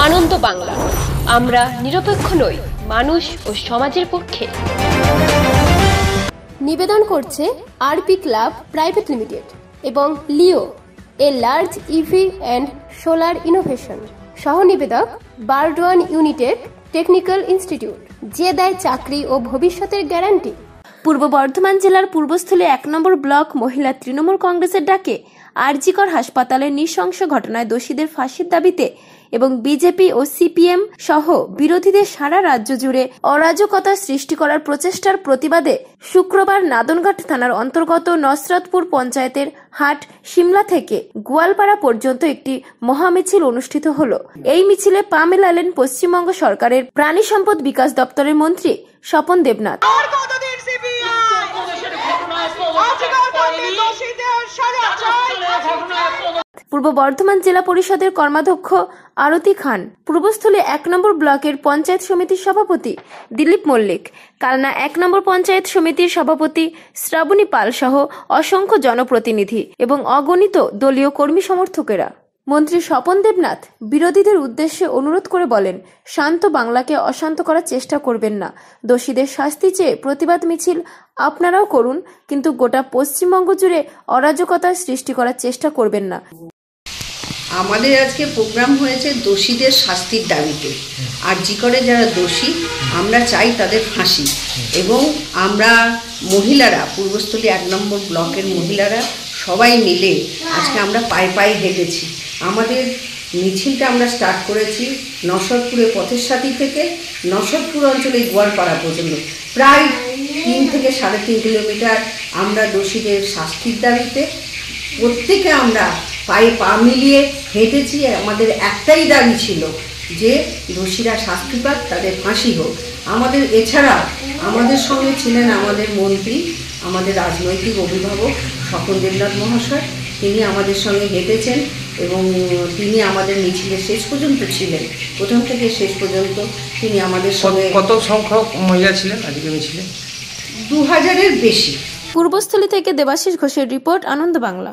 আনন্দ বাংলা, আমরা নিরপেক্ষ নই, মানুষ ও সমাজের পক্ষে। নিবেদন করছে আরপি ক্লাব প্রাইভেট লিমিটেড এবং Leo, a large EV and solar innovation. সহ নিবেদক বারডোয়ান ইউনিটেক টেকনিক্যাল ইনস্টিটিউট, যে দেয় চাকরি ও ভবিষ্যতের গ্যারান্টি। পূর্ব বর্ধমান জেলার পূর্বস্থলী 1 নম্বর ব্লক মহিলা তৃণমূল কংগ্রেসের ডাকে আরজিকর হাসপাতালের নৃশংস ঘটনায় দোষীদের ফাঁসির দাবিতে এবং বিজেপি ও সিপিএম সহ বিরোধীদের সারা রাজ্য জুড়ে অরাজকতা সৃষ্টি করার প্রচেষ্টার প্রতিবাদে শুক্রবার নাদনঘাট থানার অন্তর্গত নসরতপুর পঞ্চায়েতের হাট সিমলা থেকে গোয়ালপাড়া পর্যন্ত একটি মহামিছিল অনুষ্ঠিত হল। এই মিছিলে পা মেলালেন পশ্চিমবঙ্গ সরকারের প্রাণী সম্পদ বিকাশ দপ্তরের মন্ত্রী স্বপন দেবনাথ। পূর্ব বর্ধমান জেলা পরিষদের কর্মাধ্যক্ষ আরতি খান, পূর্বস্থলী 1 নম্বর ব্লকের পঞ্চায়েত সমিতির সভাপতি দিলীপ মল্লিক, কালনা 1 নম্বর পঞ্চায়েত সমিতির সভাপতি শ্রাবণী পাল সহ অসংখ্য জনপ্রতিনিধি এবং অগণিত দলীয় কর্মী সমর্থকেরা। মন্ত্রী স্বপন দেবনাথ বিরোধীদের উদ্দেশ্যে অনুরোধ করে বলেন, শান্ত বাংলাকে অশান্ত করার চেষ্টা করবেন না। দোষীদের শাস্তি চেয়ে প্রতিবাদ মিছিল আপনারাও করুন, কিন্তু গোটা পশ্চিমবঙ্গ জুড়ে অরাজকতার সৃষ্টি করার চেষ্টা করবেন না। আমাদের আজকে প্রোগ্রাম হয়েছে দোষীদের শাস্তির দাবিতে। আরজিকরে যারা দোষী, আমরা চাই তাদের ফাঁসি। এবং আমরা মহিলারা, পূর্বস্থলী 1 নম্বর ব্লকের মহিলারা সবাই মিলে আজকে আমরা পায়ে পায়ে হেঁটেছি। আমাদের মিছিলটা আমরা স্টার্ট করেছি নসরপুরের পথের সাথী থেকে নসরপুর অঞ্চলে গোয়ালপাড়া পর্যন্ত, প্রায় 3 থেকে 3.5 কিলোমিটার। আমরা দোষীদের শাস্তির দাবিতে প্রত্যেকে আমরা পায়ে পা মিলিয়ে হেঁটেছি। আমাদের একটাই দাবি ছিল যে দোষীরা শাস্তি পাক, তাদের ফাঁসি হোক। আমাদের এছাড়া আমাদের সঙ্গে ছিলেন আমাদের মন্ত্রী, আমাদের রাজনৈতিক অভিভাবক স্বপন দেবনাথ মহাশয়। তিনি আমাদের সঙ্গে হেঁটেছেন এবং তিনি আমাদের মিছিলের শেষ পর্যন্ত ছিলেন, প্রথম থেকে শেষ পর্যন্ত তিনি আমাদের সঙ্গে। কত সংখ্যক মহিলা ছিলেন আজকে মিছিলে? 2000-এর বেশি। পূর্বস্থলী থেকে দেবাশিস ঘোষের রিপোর্ট, আনন্দ বাংলা।